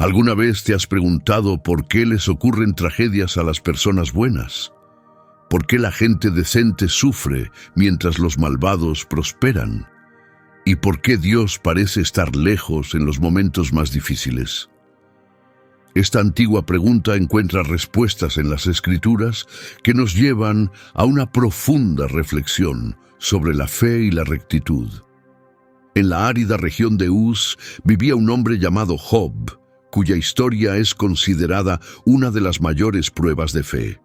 ¿Alguna vez te has preguntado por qué les ocurren tragedias a las personas buenas? ¿Por qué la gente decente sufre mientras los malvados prosperan? ¿Y por qué Dios parece estar lejos en los momentos más difíciles? Esta antigua pregunta encuentra respuestas en las Escrituras que nos llevan a una profunda reflexión sobre la fe y la rectitud. En la árida región de Uz vivía un hombre llamado Job, cuya historia es considerada una de las mayores pruebas de fe.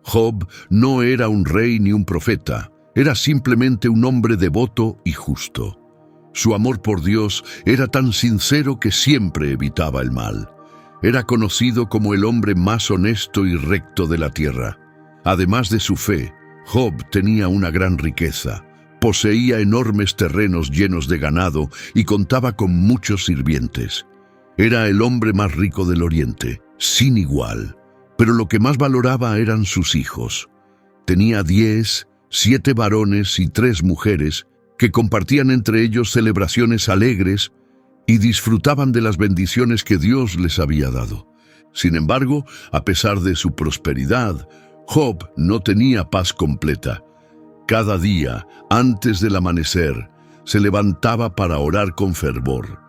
Job no era un rey ni un profeta, era simplemente un hombre devoto y justo. Su amor por Dios era tan sincero que siempre evitaba el mal. Era conocido como el hombre más honesto y recto de la tierra. Además de su fe, Job tenía una gran riqueza. Poseía enormes terrenos llenos de ganado y contaba con muchos sirvientes. Era el hombre más rico del Oriente, sin igual. Pero lo que más valoraba eran sus hijos. Tenía 7 varones y 3 mujeres que compartían entre ellos celebraciones alegres y disfrutaban de las bendiciones que Dios les había dado. Sin embargo, a pesar de su prosperidad, Job no tenía paz completa. Cada día, antes del amanecer, se levantaba para orar con fervor.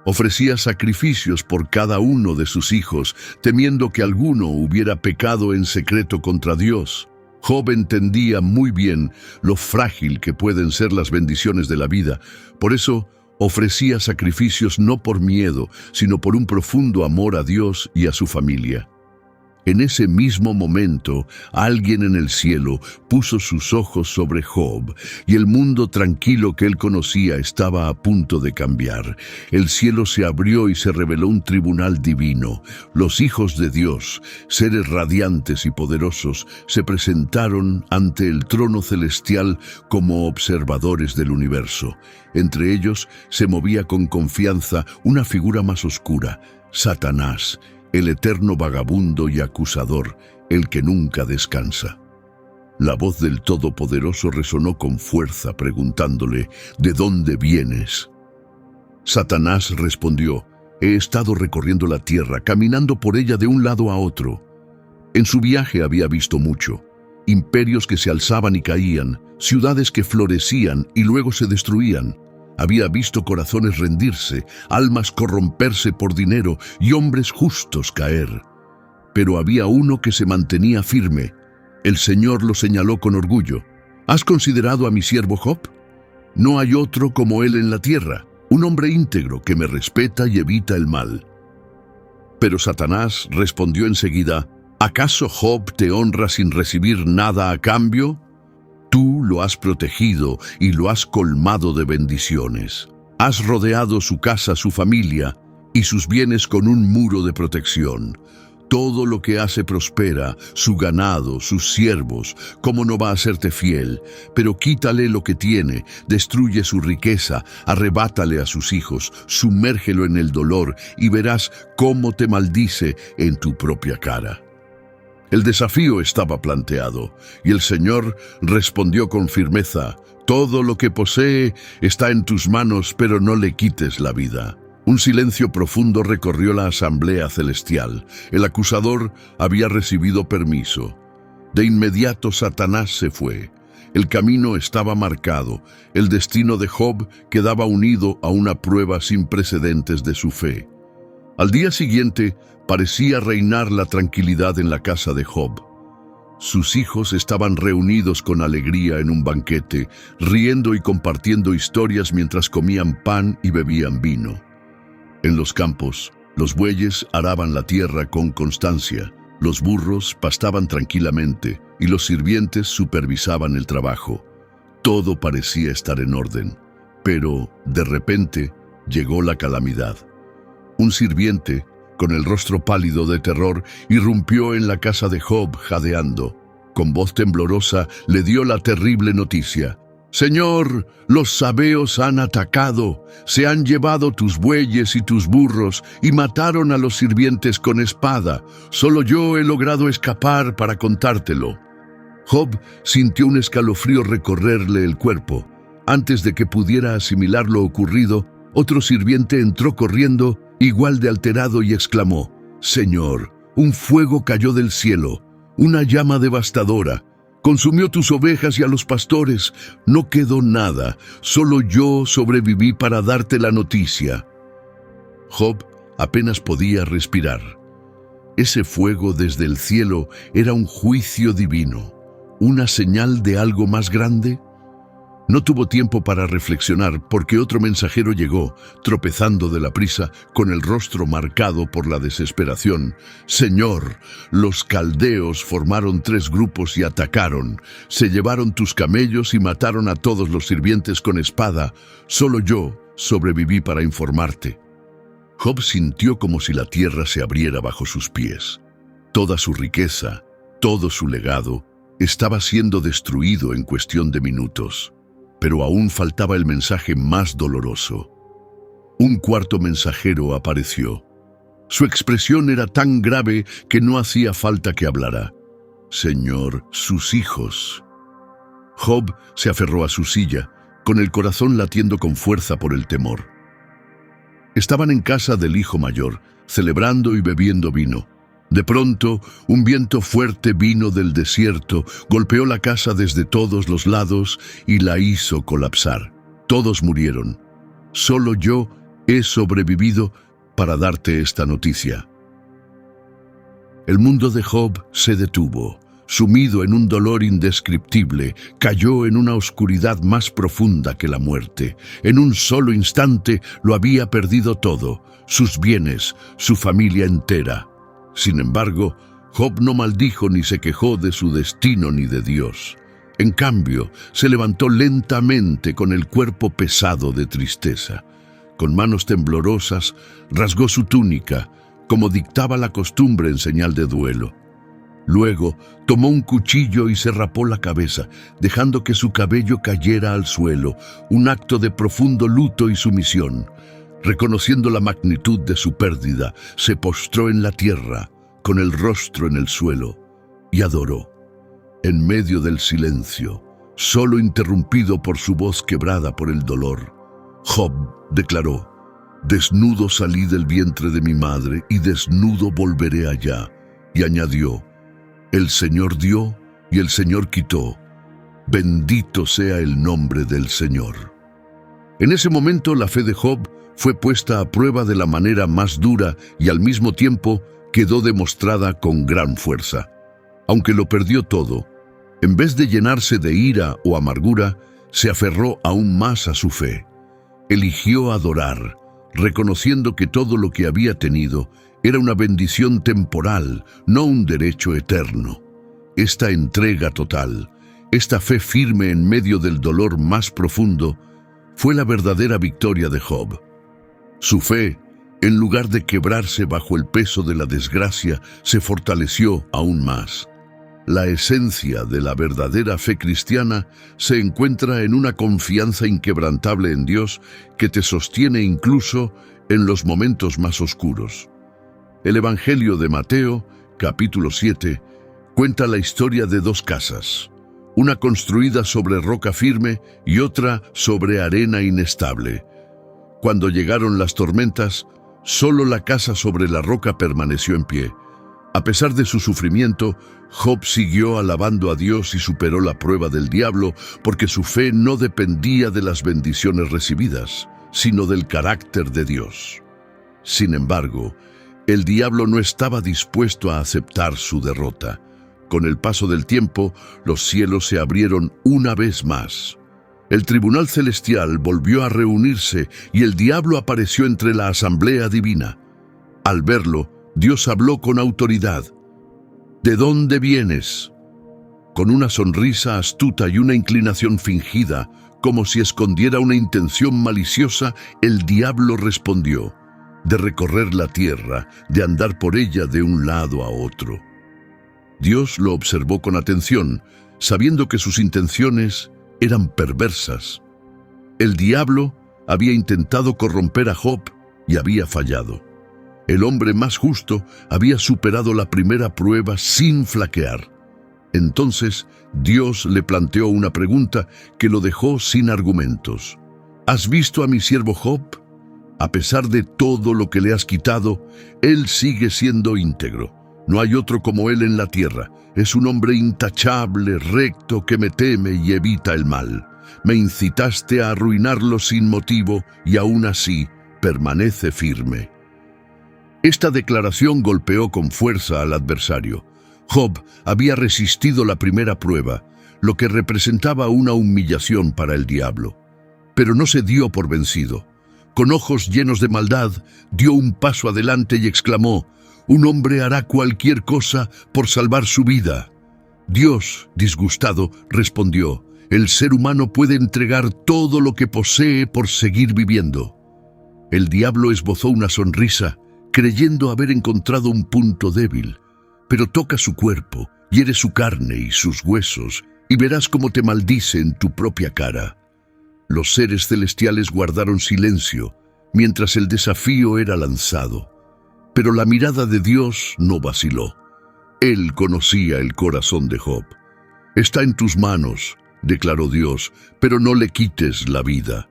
Ofrecía sacrificios por cada uno de sus hijos, temiendo que alguno hubiera pecado en secreto contra Dios. Job entendía muy bien lo frágil que pueden ser las bendiciones de la vida. Por eso, ofrecía sacrificios no por miedo, sino por un profundo amor a Dios y a su familia. En ese mismo momento, alguien en el cielo puso sus ojos sobre Job, y el mundo tranquilo que él conocía estaba a punto de cambiar. El cielo se abrió y se reveló un tribunal divino. Los hijos de Dios, seres radiantes y poderosos, se presentaron ante el trono celestial como observadores del universo. Entre ellos se movía con confianza una figura más oscura, Satanás, el eterno vagabundo y acusador, el que nunca descansa. La voz del Todopoderoso resonó con fuerza, preguntándole, ¿de dónde vienes? Satanás respondió, he estado recorriendo la tierra, caminando por ella de un lado a otro. En su viaje había visto mucho, imperios que se alzaban y caían, ciudades que florecían y luego se destruían. Había visto corazones rendirse, almas corromperse por dinero y hombres justos caer. Pero había uno que se mantenía firme. El Señor lo señaló con orgullo. ¿Has considerado a mi siervo Job? No hay otro como él en la tierra, un hombre íntegro que me respeta y evita el mal. Pero Satanás respondió enseguida, ¿acaso Job te honra sin recibir nada a cambio? Tú lo has protegido y lo has colmado de bendiciones. Has rodeado su casa, su familia y sus bienes con un muro de protección. Todo lo que hace prospera, su ganado, sus siervos. ¿Cómo no va a serte fiel? Pero quítale lo que tiene, destruye su riqueza, arrebátale a sus hijos, sumérgelo en el dolor y verás cómo te maldice en tu propia cara. El desafío estaba planteado, y el Señor respondió con firmeza, todo lo que posee está en tus manos, pero no le quites la vida. Un silencio profundo recorrió la asamblea celestial. El acusador había recibido permiso. De inmediato Satanás se fue. El camino estaba marcado. El destino de Job quedaba unido a una prueba sin precedentes de su fe. Al día siguiente, parecía reinar la tranquilidad en la casa de Job. Sus hijos estaban reunidos con alegría en un banquete, riendo y compartiendo historias mientras comían pan y bebían vino. En los campos, los bueyes araban la tierra con constancia, los burros pastaban tranquilamente y los sirvientes supervisaban el trabajo. Todo parecía estar en orden, pero, de repente, llegó la calamidad. Un sirviente, con el rostro pálido de terror, irrumpió en la casa de Job jadeando. Con voz temblorosa le dio la terrible noticia. «Señor, los sabeos han atacado, se han llevado tus bueyes y tus burros y mataron a los sirvientes con espada. Solo yo he logrado escapar para contártelo». Job sintió un escalofrío recorrerle el cuerpo. Antes de que pudiera asimilar lo ocurrido, Otro sirviente entró corriendo, igual de alterado, y exclamó: «Señor, un fuego cayó del cielo, una llama devastadora. Consumió tus ovejas y a los pastores. No quedó nada, solo yo sobreviví para darte la noticia». Job apenas podía respirar. Ese fuego desde el cielo era un juicio divino, una señal de algo más grande. No tuvo tiempo para reflexionar porque otro mensajero llegó, tropezando de la prisa, con el rostro marcado por la desesperación. «Señor, los caldeos formaron 3 grupos y atacaron. Se llevaron tus camellos y mataron a todos los sirvientes con espada. Solo yo sobreviví para informarte». Job sintió como si la tierra se abriera bajo sus pies. Toda su riqueza, todo su legado, estaba siendo destruido en cuestión de minutos. Pero aún faltaba el mensaje más doloroso. Un cuarto mensajero apareció. Su expresión era tan grave que no hacía falta que hablara. «Señor, sus hijos». Job se aferró a su silla, con el corazón latiendo con fuerza por el temor. Estaban en casa del hijo mayor, celebrando y bebiendo vino. De pronto, un viento fuerte vino del desierto, golpeó la casa desde todos los lados y la hizo colapsar. Todos murieron. Solo yo he sobrevivido para darte esta noticia. El mundo de Job se detuvo. Sumido en un dolor indescriptible, cayó en una oscuridad más profunda que la muerte. En un solo instante lo había perdido todo, sus bienes, su familia entera. Sin embargo, Job no maldijo ni se quejó de su destino ni de Dios. En cambio, se levantó lentamente con el cuerpo pesado de tristeza. Con manos temblorosas, rasgó su túnica, como dictaba la costumbre en señal de duelo. Luego, tomó un cuchillo y se rapó la cabeza, dejando que su cabello cayera al suelo, un acto de profundo luto y sumisión. Reconociendo la magnitud de su pérdida, se postró en la tierra, con el rostro en el suelo, y adoró. En medio del silencio, solo interrumpido por su voz quebrada por el dolor, Job declaró: «Desnudo salí del vientre de mi madre, y desnudo volveré allá». Y añadió: «El Señor dio, y el Señor quitó. Bendito sea el nombre del Señor». En ese momento la fe de Job fue puesta a prueba de la manera más dura y al mismo tiempo quedó demostrada con gran fuerza. Aunque lo perdió todo, en vez de llenarse de ira o amargura, se aferró aún más a su fe. Eligió adorar, reconociendo que todo lo que había tenido era una bendición temporal, no un derecho eterno. Esta entrega total, esta fe firme en medio del dolor más profundo, fue la verdadera victoria de Job. Su fe, en lugar de quebrarse bajo el peso de la desgracia, se fortaleció aún más. La esencia de la verdadera fe cristiana se encuentra en una confianza inquebrantable en Dios que te sostiene incluso en los momentos más oscuros. El Evangelio de Mateo, capítulo 7, cuenta la historia de 2 casas, una construida sobre roca firme y otra sobre arena inestable. Cuando llegaron las tormentas, solo la casa sobre la roca permaneció en pie. A pesar de su sufrimiento, Job siguió alabando a Dios y superó la prueba del diablo porque su fe no dependía de las bendiciones recibidas, sino del carácter de Dios. Sin embargo, el diablo no estaba dispuesto a aceptar su derrota. Con el paso del tiempo, los cielos se abrieron una vez más. El tribunal celestial volvió a reunirse y el diablo apareció entre la asamblea divina. Al verlo, Dios habló con autoridad. «¿De dónde vienes?». Con una sonrisa astuta y una inclinación fingida, como si escondiera una intención maliciosa, el diablo respondió: «De recorrer la tierra, de andar por ella de un lado a otro». Dios lo observó con atención, sabiendo que sus intenciones eran perversas. El diablo había intentado corromper a Job y había fallado. El hombre más justo había superado la primera prueba sin flaquear. Entonces Dios le planteó una pregunta que lo dejó sin argumentos. «¿Has visto a mi siervo Job? A pesar de todo lo que le has quitado, Él sigue siendo íntegro. No hay otro como Él en la tierra. Es un hombre intachable, recto, que me teme y evita el mal. Me incitaste a arruinarlo sin motivo y aún así permanece firme. Esta declaración golpeó con fuerza al adversario. Job había resistido la primera prueba, lo que representaba una humillación para el diablo. Pero no se dio por vencido. Con ojos llenos de maldad, dio un paso adelante y exclamó: «Un hombre hará cualquier cosa por salvar su vida». Dios, disgustado, respondió: «El ser humano puede entregar todo lo que posee por seguir viviendo». El diablo esbozó una sonrisa, creyendo haber encontrado un punto débil. Pero toca su cuerpo, hiere su carne y sus huesos, y verás cómo te maldice en tu propia cara. Los seres celestiales guardaron silencio, mientras el desafío era lanzado. Pero la mirada de Dios no vaciló. Él conocía el corazón de Job. «Está en tus manos», declaró Dios, «pero no le quites la vida».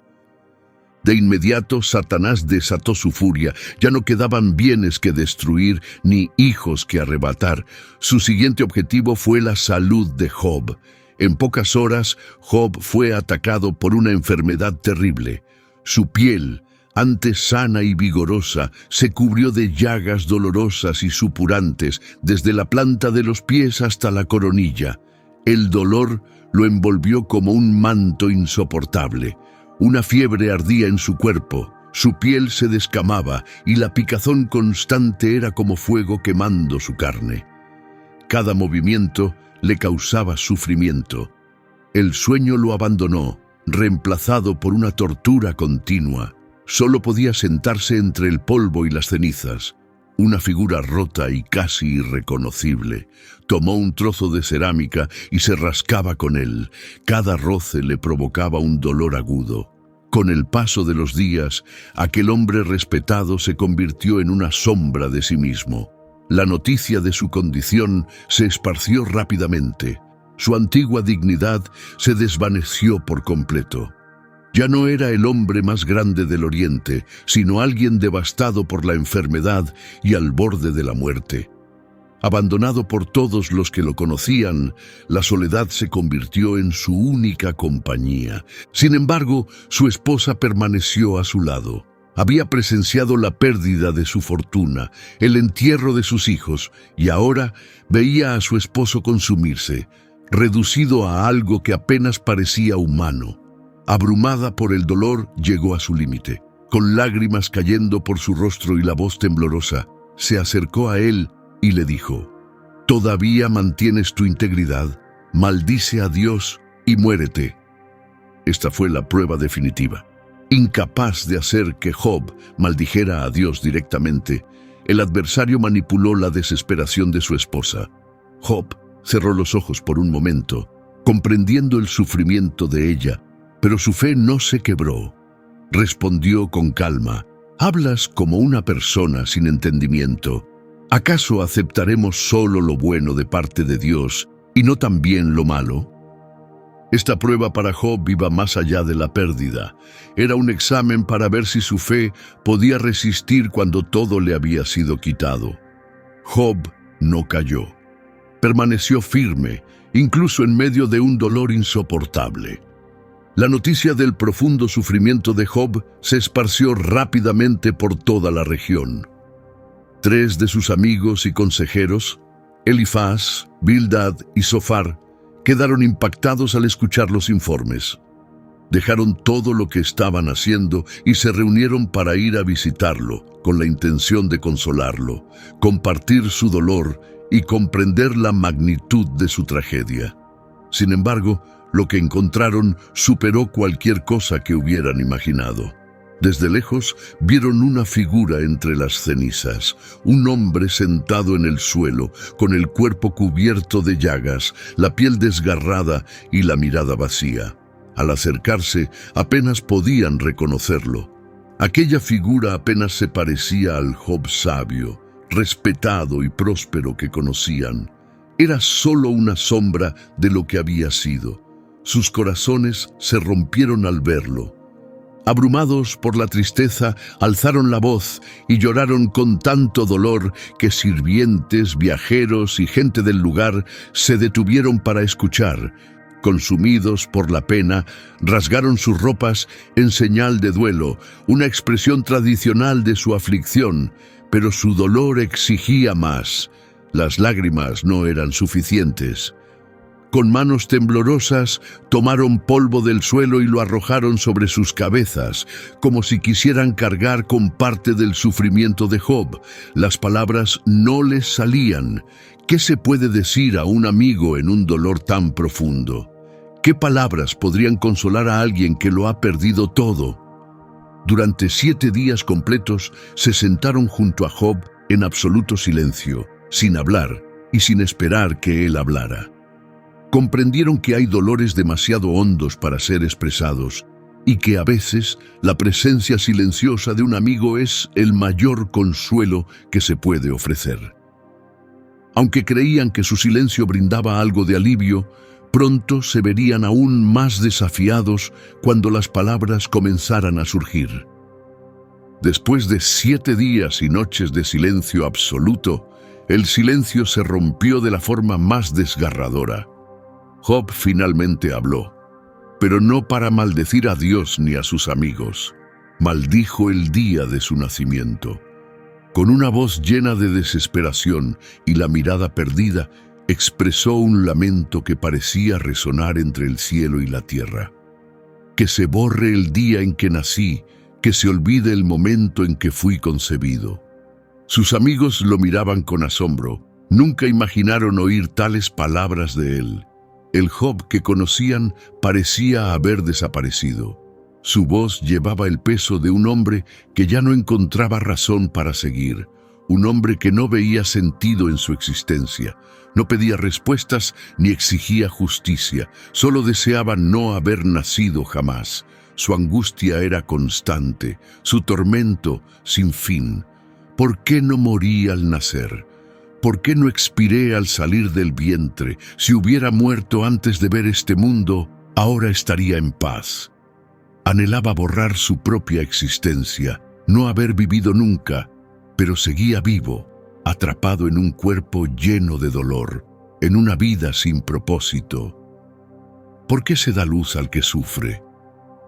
De inmediato, Satanás desató su furia. Ya no quedaban bienes que destruir, ni hijos que arrebatar. Su siguiente objetivo fue la salud de Job. En pocas horas, Job fue atacado por una enfermedad terrible. Su piel, antes sana y vigorosa, se cubrió de llagas dolorosas y supurantes, desde la planta de los pies hasta la coronilla. El dolor lo envolvió como un manto insoportable. Una fiebre ardía en su cuerpo, su piel se descamaba y la picazón constante era como fuego quemando su carne. Cada movimiento le causaba sufrimiento. El sueño lo abandonó, reemplazado por una tortura continua. Solo podía sentarse entre el polvo y las cenizas. Una figura rota y casi irreconocible. Tomó un trozo de cerámica y se rascaba con él. Cada roce le provocaba un dolor agudo. Con el paso de los días, aquel hombre respetado se convirtió en una sombra de sí mismo. La noticia de su condición se esparció rápidamente. Su antigua dignidad se desvaneció por completo. Ya no era el hombre más grande del Oriente, sino alguien devastado por la enfermedad y al borde de la muerte. Abandonado por todos los que lo conocían, la soledad se convirtió en su única compañía. Sin embargo, su esposa permaneció a su lado. Había presenciado la pérdida de su fortuna, el entierro de sus hijos, y ahora veía a su esposo consumirse, reducido a algo que apenas parecía humano. Abrumada por el dolor, llegó a su límite. Con lágrimas cayendo por su rostro y la voz temblorosa, se acercó a él y le dijo: «¿Todavía mantienes tu integridad? Maldice a Dios y muérete». Esta fue la prueba definitiva. Incapaz de hacer que Job maldijera a Dios directamente, el adversario manipuló la desesperación de su esposa. Job cerró los ojos por un momento, comprendiendo el sufrimiento de ella, pero su fe no se quebró. Respondió con calma: «Hablas como una persona sin entendimiento. ¿Acaso aceptaremos solo lo bueno de parte de Dios y no también lo malo?». Esta prueba para Job iba más allá de la pérdida. Era un examen para ver si su fe podía resistir cuando todo le había sido quitado. Job no cayó. Permaneció firme, incluso en medio de un dolor insoportable. La noticia del profundo sufrimiento de Job se esparció rápidamente por toda la región. 3 de sus amigos y consejeros, Elifaz, Bildad y Zofar, quedaron impactados al escuchar los informes. Dejaron todo lo que estaban haciendo y se reunieron para ir a visitarlo, con la intención de consolarlo, compartir su dolor y comprender la magnitud de su tragedia. Sin embargo, lo que encontraron superó cualquier cosa que hubieran imaginado. Desde lejos vieron una figura entre las cenizas, un hombre sentado en el suelo, con el cuerpo cubierto de llagas, la piel desgarrada y la mirada vacía. Al acercarse, apenas podían reconocerlo. Aquella figura apenas se parecía al Job sabio, respetado y próspero que conocían. Era solo una sombra de lo que había sido. Sus corazones se rompieron al verlo. Abrumados por la tristeza, alzaron la voz y lloraron con tanto dolor que sirvientes, viajeros y gente del lugar se detuvieron para escuchar. Consumidos por la pena, rasgaron sus ropas en señal de duelo, una expresión tradicional de su aflicción, pero su dolor exigía más. Las lágrimas no eran suficientes. Con manos temblorosas tomaron polvo del suelo y lo arrojaron sobre sus cabezas, como si quisieran cargar con parte del sufrimiento de Job. Las palabras no les salían. ¿Qué se puede decir a un amigo en un dolor tan profundo? ¿Qué palabras podrían consolar a alguien que lo ha perdido todo? Durante 7 días completos se sentaron junto a Job en absoluto silencio, sin hablar y sin esperar que él hablara. Comprendieron que hay dolores demasiado hondos para ser expresados y que a veces la presencia silenciosa de un amigo es el mayor consuelo que se puede ofrecer. Aunque creían que su silencio brindaba algo de alivio, pronto se verían aún más desafiados cuando las palabras comenzaran a surgir. Después de 7 días y noches de silencio absoluto, el silencio se rompió de la forma más desgarradora. Job finalmente habló, pero no para maldecir a Dios ni a sus amigos. Maldijo el día de su nacimiento. Con una voz llena de desesperación y la mirada perdida, expresó un lamento que parecía resonar entre el cielo y la tierra. Que se borre el día en que nací, que se olvide el momento en que fui concebido. Sus amigos lo miraban con asombro. Nunca imaginaron oír tales palabras de él. El Job que conocían parecía haber desaparecido. Su voz llevaba el peso de un hombre que ya no encontraba razón para seguir, un hombre que no veía sentido en su existencia, no pedía respuestas ni exigía justicia, solo deseaba no haber nacido jamás. Su angustia era constante, su tormento sin fin. ¿Por qué no morí al nacer? ¿Por qué no expiré al salir del vientre? Si hubiera muerto antes de ver este mundo, ahora estaría en paz. Anhelaba borrar su propia existencia, no haber vivido nunca, pero seguía vivo, atrapado en un cuerpo lleno de dolor, en una vida sin propósito. ¿Por qué se da luz al que sufre?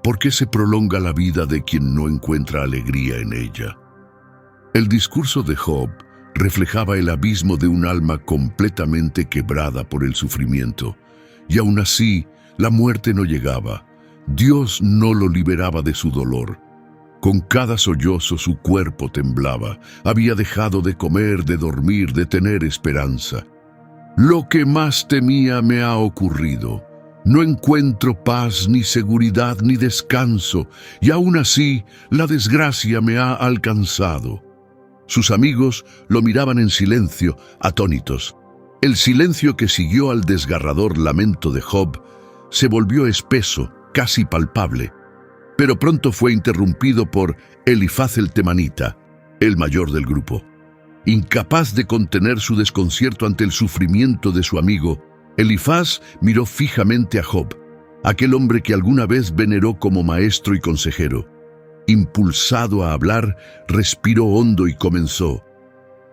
¿Por qué se prolonga la vida de quien no encuentra alegría en ella? El discurso de Job reflejaba el abismo de un alma completamente quebrada por el sufrimiento, y aún así la muerte no llegaba. Dios no lo liberaba de su dolor. Con cada sollozo su cuerpo temblaba. Había dejado de comer, de dormir, de tener esperanza. Lo que más temía me ha ocurrido. No encuentro paz, ni seguridad, ni descanso, y aún así la desgracia me ha alcanzado. Sus amigos lo miraban en silencio, atónitos. El silencio que siguió al desgarrador lamento de Job se volvió espeso, casi palpable, pero pronto fue interrumpido por Elifaz el temanita, el mayor del grupo. Incapaz de contener su desconcierto ante el sufrimiento de su amigo, Elifaz miró fijamente a Job, aquel hombre que alguna vez veneró como maestro y consejero. Impulsado a hablar, respiró hondo y comenzó: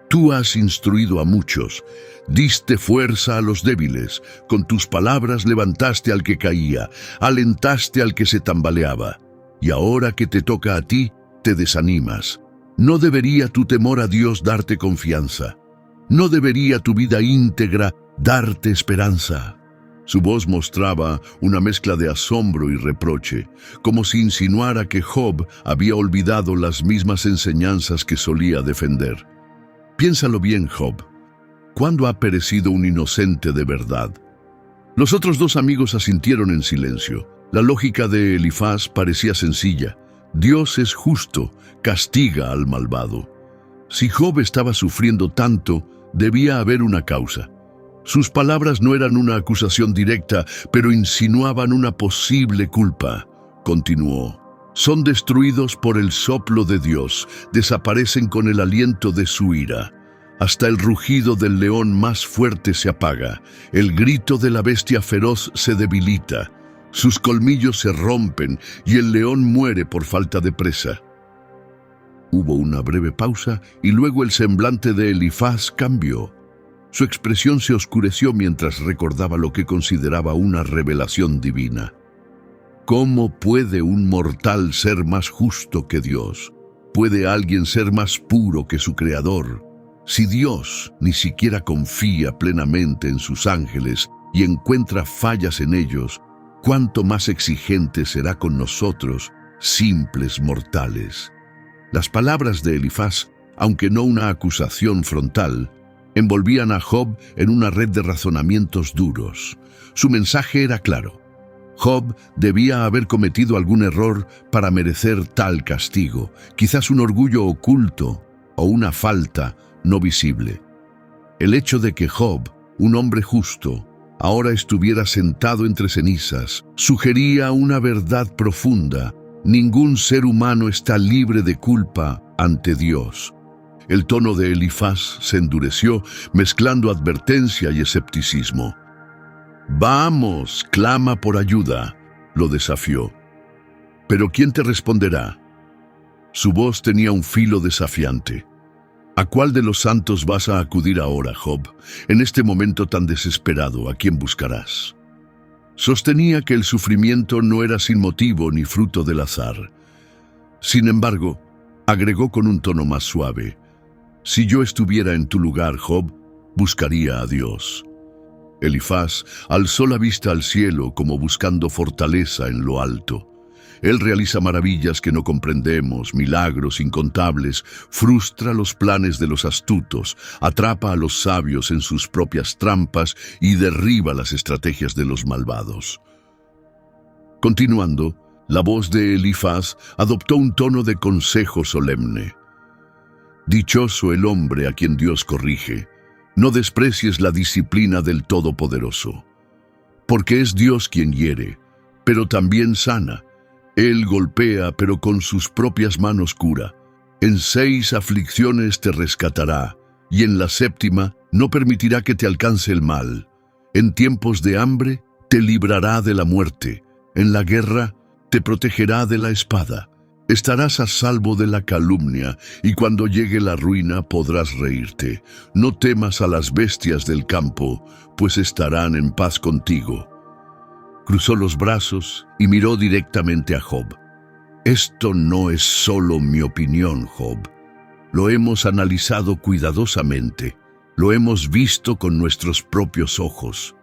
Tú has instruido a muchos, diste fuerza a los débiles, con tus palabras levantaste al que caía, alentaste al que se tambaleaba, y ahora que te toca a ti, te desanimas. ¿No debería tu temor a Dios darte confianza? ¿No debería tu vida íntegra darte esperanza? Su voz mostraba una mezcla de asombro y reproche, como si insinuara que Job había olvidado las mismas enseñanzas que solía defender. Piénsalo bien, Job. ¿Cuándo ha perecido un inocente de verdad? Los otros 2 amigos asintieron en silencio. La lógica de Elifaz parecía sencilla. Dios es justo, castiga al malvado. Si Job estaba sufriendo tanto, debía haber una causa. Sus palabras no eran una acusación directa, pero insinuaban una posible culpa. Continuó: Son destruidos por el soplo de Dios, desaparecen con el aliento de su ira. Hasta el rugido del león más fuerte se apaga, el grito de la bestia feroz se debilita. Sus colmillos se rompen y el león muere por falta de presa. Hubo una breve pausa y luego el semblante de Elifaz cambió. Su expresión se oscureció mientras recordaba lo que consideraba una revelación divina. ¿Cómo puede un mortal ser más justo que Dios? ¿Puede alguien ser más puro que su Creador? Si Dios ni siquiera confía plenamente en sus ángeles y encuentra fallas en ellos, ¿cuánto más exigente será con nosotros, simples mortales? Las palabras de Elifaz, aunque no una acusación frontal, envolvían a Job en una red de razonamientos duros. Su mensaje era claro. Job debía haber cometido algún error para merecer tal castigo, quizás un orgullo oculto o una falta no visible. El hecho de que Job, un hombre justo, ahora estuviera sentado entre cenizas, sugería una verdad profunda. Ningún ser humano está libre de culpa ante Dios. El tono de Elifaz se endureció, mezclando advertencia y escepticismo. «Vamos, clama por ayuda», lo desafió. «¿Pero quién te responderá?» Su voz tenía un filo desafiante. ¿A cuál de los santos vas a acudir ahora, Job? En este momento tan desesperado, ¿a quién buscarás? Sostenía que el sufrimiento no era sin motivo ni fruto del azar. Sin embargo, agregó con un tono más suave, «Si yo estuviera en tu lugar, Job, buscaría a Dios». Elifaz alzó la vista al cielo como buscando fortaleza en lo alto. Él realiza maravillas que no comprendemos, milagros incontables, frustra los planes de los astutos, atrapa a los sabios en sus propias trampas y derriba las estrategias de los malvados. Continuando, la voz de Elifaz adoptó un tono de consejo solemne. «Dichoso el hombre a quien Dios corrige. No desprecies la disciplina del Todopoderoso. Porque es Dios quien hiere, pero también sana. Él golpea, pero con sus propias manos cura. En 6 aflicciones te rescatará, y en la 7ª no permitirá que te alcance el mal. En tiempos de hambre te librará de la muerte. En la guerra te protegerá de la espada. Estarás a salvo de la calumnia, y cuando llegue la ruina podrás reírte. No temas a las bestias del campo, pues estarán en paz contigo». Cruzó los brazos y miró directamente a Job. «Esto no es solo mi opinión, Job. Lo hemos analizado cuidadosamente. Lo hemos visto con nuestros propios ojos».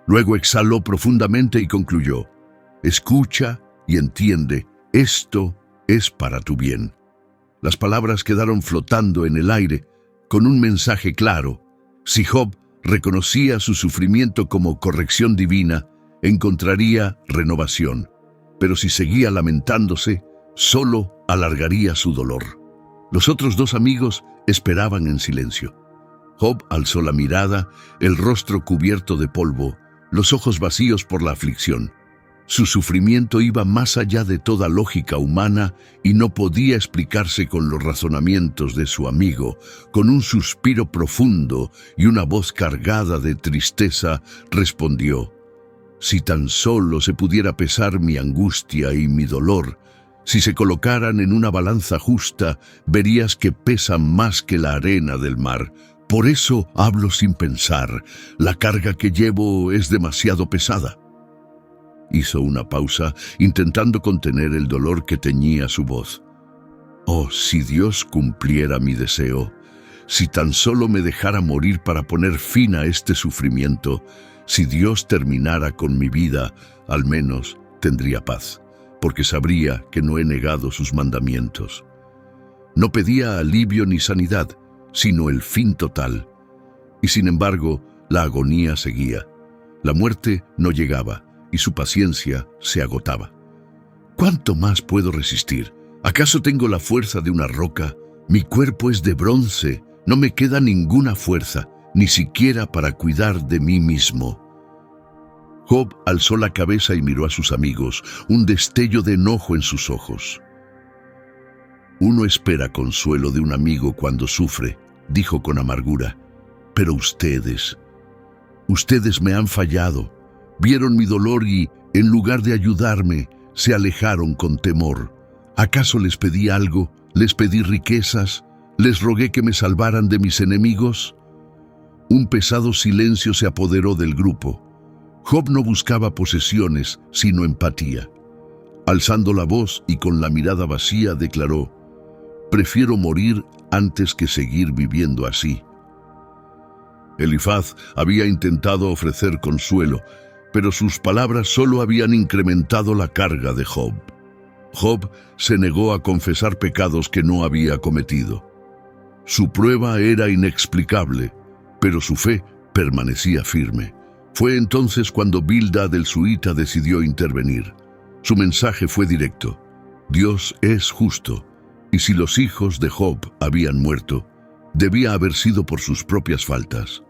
Luego exhaló profundamente y concluyó, «Escucha y entiende, esto es para tu bien». Las palabras quedaron flotando en el aire con un mensaje claro. Si Job reconocía su sufrimiento como corrección divina, encontraría renovación, pero si seguía lamentándose, solo alargaría su dolor. Los otros 2 amigos esperaban en silencio. Job alzó la mirada, el rostro cubierto de polvo, los ojos vacíos por la aflicción. Su sufrimiento iba más allá de toda lógica humana y no podía explicarse con los razonamientos de su amigo. Con un suspiro profundo y una voz cargada de tristeza, respondió, «Si tan solo se pudiera pesar mi angustia y mi dolor, si se colocaran en una balanza justa, verías que pesan más que la arena del mar. Por eso hablo sin pensar, la carga que llevo es demasiado pesada». Hizo una pausa, intentando contener el dolor que teñía su voz. «Oh, si Dios cumpliera mi deseo, si tan solo me dejara morir para poner fin a este sufrimiento, si Dios terminara con mi vida, al menos tendría paz, porque sabría que no he negado sus mandamientos». No pedía alivio ni sanidad, sino el fin total. Y sin embargo, la agonía seguía. La muerte no llegaba, y su paciencia se agotaba. «¿Cuánto más puedo resistir? ¿Acaso tengo la fuerza de una roca? Mi cuerpo es de bronce, no me queda ninguna fuerza, ni siquiera para cuidar de mí mismo». Job alzó la cabeza y miró a sus amigos, un destello de enojo en sus ojos. «Uno espera consuelo de un amigo cuando sufre», dijo con amargura, «pero ustedes me han fallado. Vieron mi dolor y En lugar de ayudarme, se alejaron con temor. ¿Acaso les pedí algo? ¿Les pedí riquezas? ¿Les rogué que me salvaran de mis enemigos? Un pesado silencio se apoderó del grupo. Job no buscaba posesiones, sino empatía. Alzando la voz y con la mirada vacía declaró: «Prefiero morir antes que seguir viviendo así». Elifaz había intentado ofrecer consuelo, pero sus palabras solo habían incrementado la carga de Job. Job se negó a confesar pecados que no había cometido. Su prueba era inexplicable, pero su fe permanecía firme. Fue entonces cuando Bildad el suita decidió intervenir. Su mensaje fue directo: Dios es justo, y si los hijos de Job habían muerto, debía haber sido por sus propias faltas.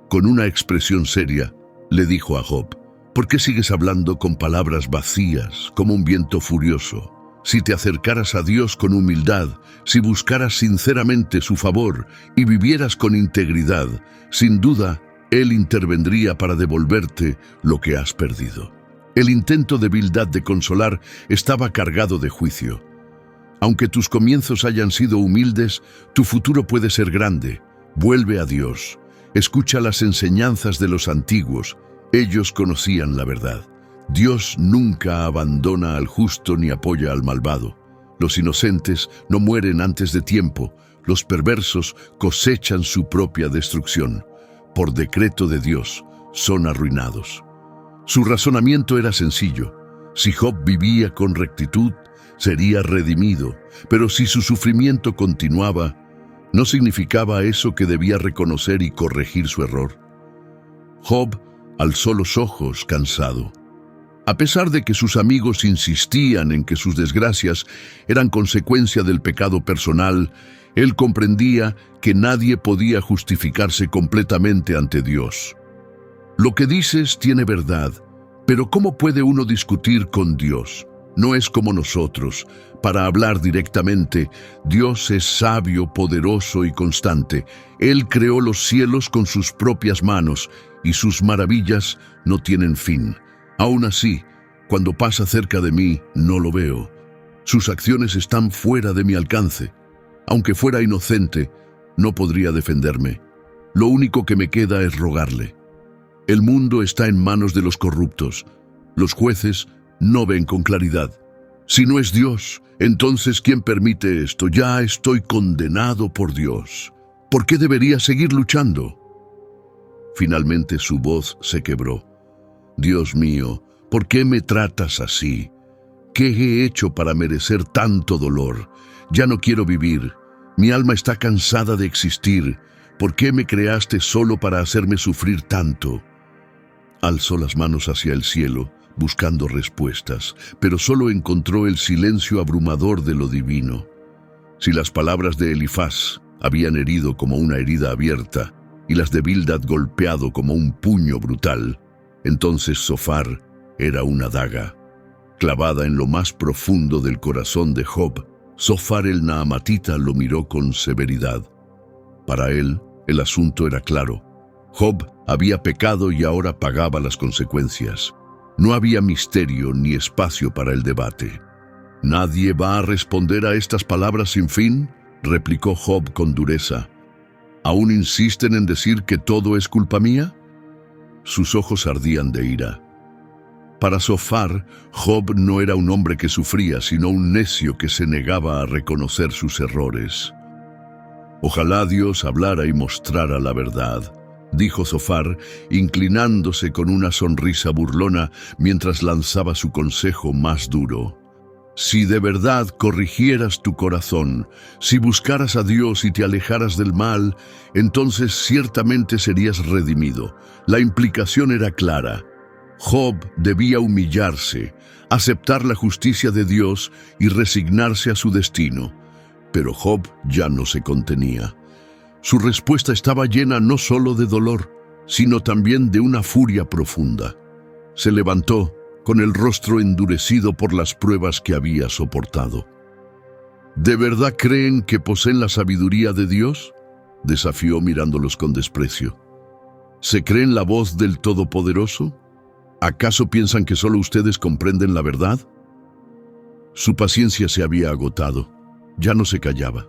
Con una expresión seria, le dijo a Job: ¿por qué sigues hablando con palabras vacías, como un viento furioso? Si te acercaras a Dios con humildad, si buscaras sinceramente su favor y vivieras con integridad, sin duda, Él intervendría para devolverte lo que has perdido. El intento de Bildad de consolar estaba cargado de juicio. Aunque tus comienzos hayan sido humildes, tu futuro puede ser grande. Vuelve a Dios. Escucha las enseñanzas de los antiguos. Ellos conocían la verdad. Dios nunca abandona al justo ni apoya al malvado. Los inocentes no mueren antes de tiempo. Los perversos cosechan su propia destrucción. Por decreto de Dios, son arruinados. Su razonamiento era sencillo. Si Job vivía con rectitud, sería redimido. Pero si su sufrimiento continuaba, ¿no significaba eso que debía reconocer y corregir su error? Job alzó los ojos cansado. A pesar de que sus amigos insistían en que sus desgracias eran consecuencia del pecado personal, él comprendía que nadie podía justificarse completamente ante Dios. Lo que dices tiene verdad, pero ¿cómo puede uno discutir con Dios? No es como nosotros. Para hablar directamente, Dios es sabio, poderoso y constante. Él creó los cielos con sus propias manos y sus maravillas no tienen fin. Aún así, cuando pasa cerca de mí, no lo veo. Sus acciones están fuera de mi alcance. Aunque fuera inocente, no podría defenderme. Lo único que me queda es rogarle. El mundo está en manos de los corruptos. Los jueces no ven con claridad. Si no es Dios, entonces ¿quién permite esto? Ya estoy condenado por Dios. ¿Por qué debería seguir luchando? Finalmente su voz se quebró. Dios mío, ¿por qué me tratas así? ¿Qué he hecho para merecer tanto dolor? Ya no quiero vivir. Mi alma está cansada de existir. ¿Por qué me creaste solo para hacerme sufrir tanto? Alzó las manos hacia el cielo, buscando respuestas, pero solo encontró el silencio abrumador de lo divino. Si las palabras de Elifaz habían herido como una herida abierta y las de Bildad golpeado como un puño brutal, entonces Zofar era una daga. Clavada en lo más profundo del corazón de Job, Zofar el naamatita lo miró con severidad. Para él, el asunto era claro. Job había pecado y ahora pagaba las consecuencias. No había misterio ni espacio para el debate. «¿Nadie va a responder a estas palabras sin fin?», replicó Job con dureza. «¿Aún insisten en decir que todo es culpa mía?». Sus ojos ardían de ira. Para Zofar, Job no era un hombre que sufría, sino un necio que se negaba a reconocer sus errores. «Ojalá Dios hablara y mostrara la verdad», dijo Zofar, inclinándose con una sonrisa burlona mientras lanzaba su consejo más duro. «Si de verdad corrigieras tu corazón, si buscaras a Dios y te alejaras del mal, entonces ciertamente serías redimido». La implicación era clara. Job debía humillarse, aceptar la justicia de Dios y resignarse a su destino. Pero Job ya no se contenía. Su respuesta estaba llena no solo de dolor, sino también de una furia profunda. Se levantó, con el rostro endurecido por las pruebas que había soportado. «¿De verdad creen que poseen la sabiduría de Dios?», desafió mirándolos con desprecio. «¿Se creen la voz del Todopoderoso? ¿Acaso piensan que solo ustedes comprenden la verdad? Su paciencia se había agotado. Ya no se callaba.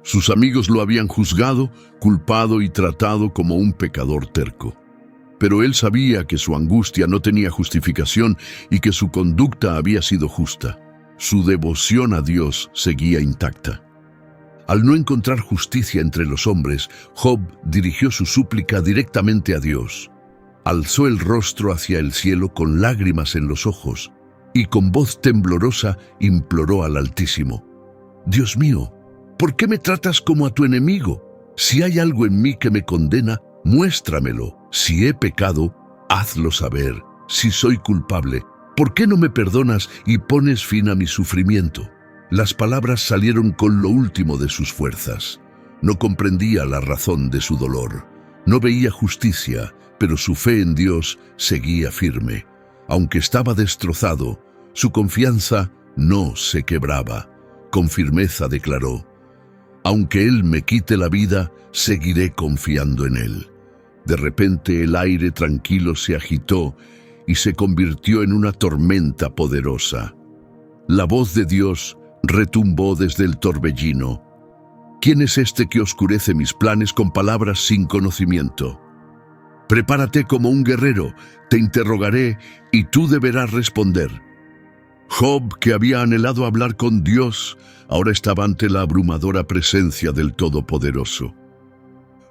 Sus amigos lo habían juzgado, culpado y tratado como un pecador terco. Pero él sabía que su angustia no tenía justificación y que su conducta había sido justa. Su devoción a Dios seguía intacta. Al no encontrar justicia entre los hombres, Job dirigió su súplica directamente a Dios. Alzó el rostro hacia el cielo con lágrimas en los ojos y con voz temblorosa imploró al Altísimo: Dios mío, ¿por qué me tratas como a tu enemigo? Si hay algo en mí que me condena, muéstramelo. Si he pecado, hazlo saber. Si soy culpable, ¿por qué no me perdonas y pones fin a mi sufrimiento? Las palabras salieron con lo último de sus fuerzas. No comprendía la razón de su dolor. No veía justicia, pero su fe en Dios seguía firme. Aunque estaba destrozado, su confianza no se quebraba. Con firmeza declaró: aunque Él me quite la vida, seguiré confiando en Él. De repente el aire tranquilo se agitó y se convirtió en una tormenta poderosa. La voz de Dios retumbó desde el torbellino: ¿quién es este que oscurece mis planes con palabras sin conocimiento? Prepárate como un guerrero, te interrogaré y tú deberás responder. Job, que había anhelado hablar con Dios, ahora estaba ante la abrumadora presencia del Todopoderoso.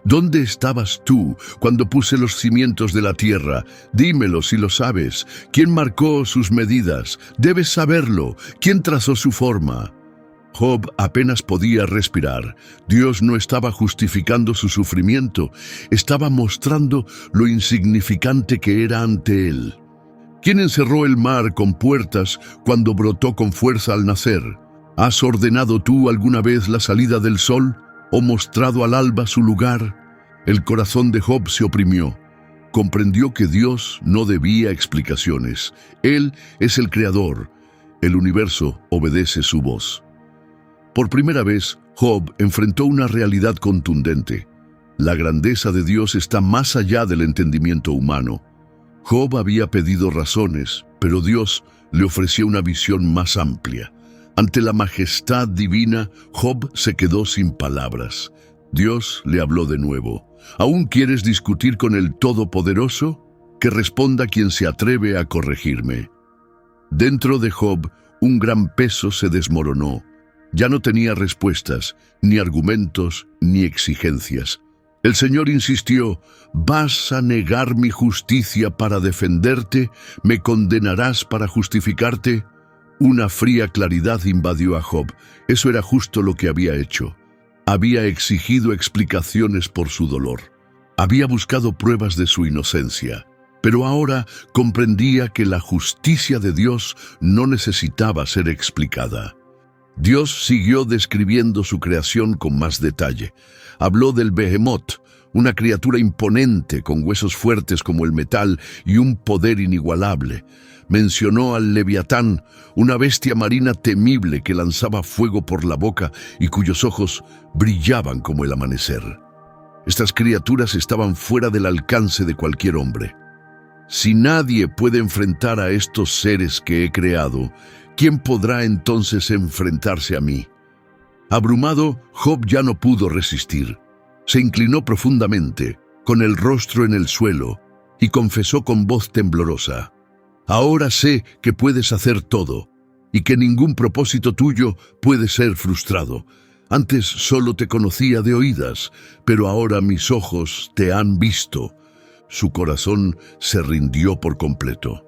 ¿Dónde estabas tú cuando puse los cimientos de la tierra? Dímelo si lo sabes. ¿Quién marcó sus medidas? Debes saberlo. ¿Quién trazó su forma? Job apenas podía respirar. Dios no estaba justificando su sufrimiento, estaba mostrando lo insignificante que era ante él. ¿Quién encerró el mar con puertas cuando brotó con fuerza al nacer? ¿Has ordenado tú alguna vez la salida del sol o mostrado al alba su lugar? El corazón de Job se oprimió. Comprendió que Dios no debía explicaciones. Él es el Creador. El universo obedece su voz. Por primera vez, Job enfrentó una realidad contundente. La grandeza de Dios está más allá del entendimiento humano. Job había pedido razones, pero Dios le ofreció una visión más amplia. Ante la majestad divina, Job se quedó sin palabras. Dios le habló de nuevo. ¿Aún quieres discutir con el Todopoderoso? Que responda quien se atreve a corregirme. Dentro de Job, un gran peso se desmoronó. Ya no tenía respuestas, ni argumentos, ni exigencias. El Señor insistió: ¿vas a negar mi justicia para defenderte? ¿Me condenarás para justificarte? Una fría claridad invadió a Job. Eso era justo lo que había hecho. Había exigido explicaciones por su dolor. Había buscado pruebas de su inocencia. Pero ahora comprendía que la justicia de Dios no necesitaba ser explicada. Dios siguió describiendo su creación con más detalle. Habló del Behemoth, una criatura imponente con huesos fuertes como el metal y un poder inigualable. Mencionó al Leviatán, una bestia marina temible que lanzaba fuego por la boca y cuyos ojos brillaban como el amanecer. Estas criaturas estaban fuera del alcance de cualquier hombre. Si nadie puede enfrentar a estos seres que he creado, ¿quién podrá entonces enfrentarse a mí? Abrumado, Job ya no pudo resistir. Se inclinó profundamente, con el rostro en el suelo, y confesó con voz temblorosa: ahora sé que puedes hacer todo, y que ningún propósito tuyo puede ser frustrado. Antes solo te conocía de oídas, pero ahora mis ojos te han visto. Su corazón se rindió por completo.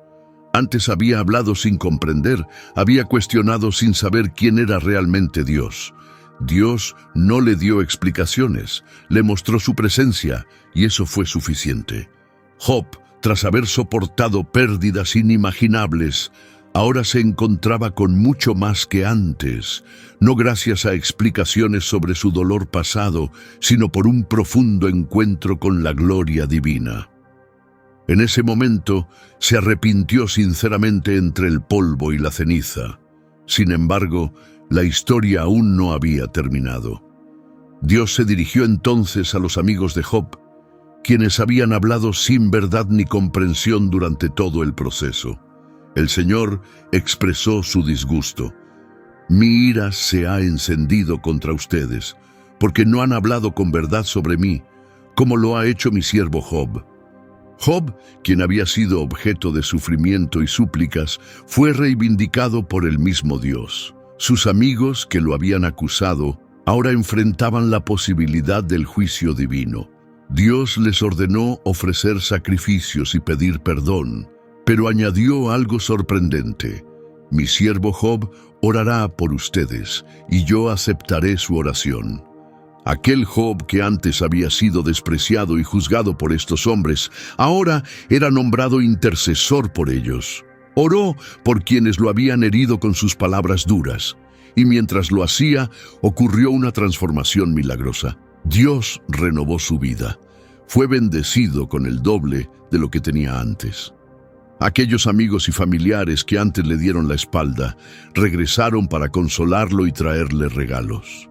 Antes había hablado sin comprender, había cuestionado sin saber quién era realmente Dios. Dios no le dio explicaciones, le mostró su presencia, y eso fue suficiente. Job, tras haber soportado pérdidas inimaginables, ahora se encontraba con mucho más que antes, no gracias a explicaciones sobre su dolor pasado, sino por un profundo encuentro con la gloria divina. En ese momento se arrepintió sinceramente entre el polvo y la ceniza. Sin embargo, la historia aún no había terminado. Dios se dirigió entonces a los amigos de Job. quienes habían hablado sin verdad ni comprensión durante todo el proceso. El Señor expresó su disgusto. Mi ira se ha encendido contra ustedes, porque no han hablado con verdad sobre mí, como lo ha hecho mi siervo Job. Job, quien había sido objeto de sufrimiento y súplicas, fue reivindicado por el mismo Dios. Sus amigos, que lo habían acusado, ahora enfrentaban la posibilidad del juicio divino. Dios les ordenó ofrecer sacrificios y pedir perdón, pero añadió algo sorprendente. Mi siervo Job orará por ustedes, y yo aceptaré su oración. Aquel Job que antes había sido despreciado y juzgado por estos hombres, ahora era nombrado intercesor por ellos. Oró por quienes lo habían herido con sus palabras duras, y mientras lo hacía, ocurrió una transformación milagrosa. Dios renovó su vida. Fue bendecido con el doble de lo que tenía antes. Aquellos amigos y familiares que antes le dieron la espalda, regresaron para consolarlo y traerle regalos.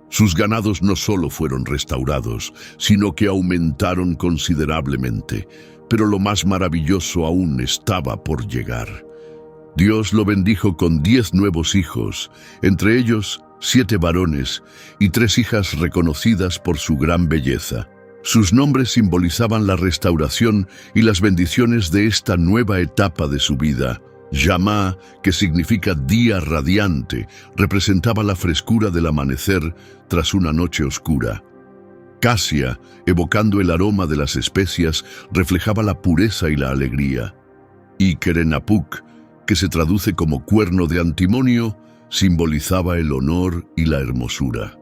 Sus ganados no solo fueron restaurados, sino que aumentaron considerablemente, pero lo más maravilloso aún estaba por llegar. Dios lo bendijo con 10 nuevos hijos, entre ellos 7 varones y 3 hijas reconocidas por su gran belleza. Sus nombres simbolizaban la restauración y las bendiciones de esta nueva etapa de su vida. Yamá, que significa día radiante, representaba la frescura del amanecer tras una noche oscura. Casia, evocando el aroma de las especias, reflejaba la pureza y la alegría. Y Kerenapuk, que se traduce como cuerno de antimonio, simbolizaba el honor y la hermosura.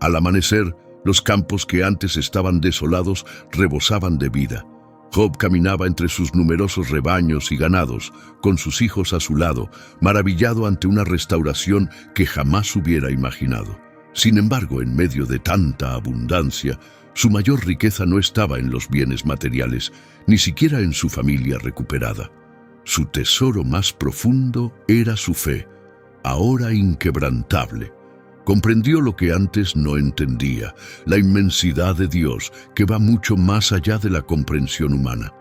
Al amanecer, los campos que antes estaban desolados rebosaban de vida. Job caminaba entre sus numerosos rebaños y ganados, con sus hijos a su lado, maravillado ante una restauración que jamás hubiera imaginado. Sin embargo, en medio de tanta abundancia, su mayor riqueza no estaba en los bienes materiales, ni siquiera en su familia recuperada. Su tesoro más profundo era su fe, ahora inquebrantable. Comprendió lo que antes no entendía, la inmensidad de Dios, que va mucho más allá de la comprensión humana.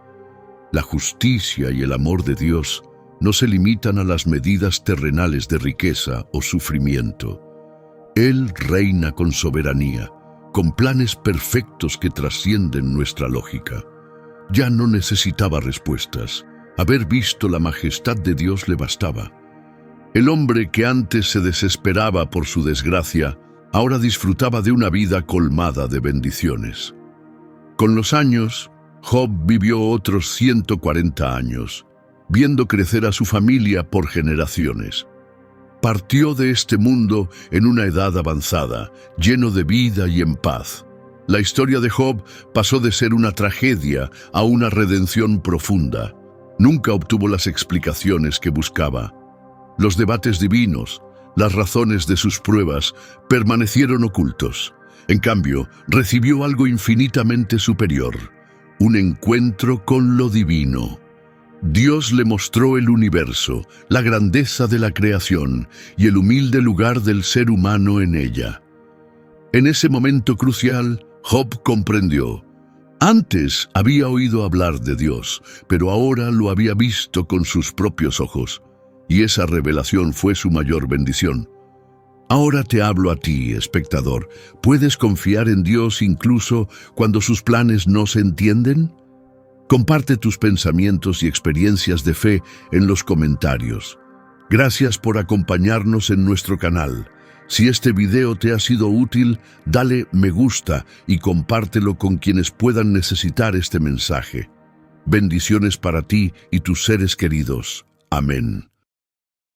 La justicia y el amor de Dios no se limitan a las medidas terrenales de riqueza o sufrimiento. Él reina con soberanía, con planes perfectos que trascienden nuestra lógica. Ya no necesitaba respuestas. Haber visto la majestad de Dios le bastaba. El hombre que antes se desesperaba por su desgracia, ahora disfrutaba de una vida colmada de bendiciones. Con los años, Job vivió otros 140 años, viendo crecer a su familia por generaciones. Partió de este mundo en una edad avanzada, lleno de vida y en paz. La historia de Job pasó de ser una tragedia a una redención profunda. Nunca obtuvo las explicaciones que buscaba. Los debates divinos, las razones de sus pruebas, permanecieron ocultos. En cambio, recibió algo infinitamente superior, un encuentro con lo divino. Dios le mostró el universo, la grandeza de la creación y el humilde lugar del ser humano en ella. En ese momento crucial, Job comprendió. Antes había oído hablar de Dios, pero ahora lo había visto con sus propios ojos. Y esa revelación fue su mayor bendición. Ahora te hablo a ti, espectador. ¿Puedes confiar en Dios incluso cuando sus planes no se entienden? Comparte tus pensamientos y experiencias de fe en los comentarios. Gracias por acompañarnos en nuestro canal. Si este video te ha sido útil, dale me gusta y compártelo con quienes puedan necesitar este mensaje. Bendiciones para ti y tus seres queridos. Amén.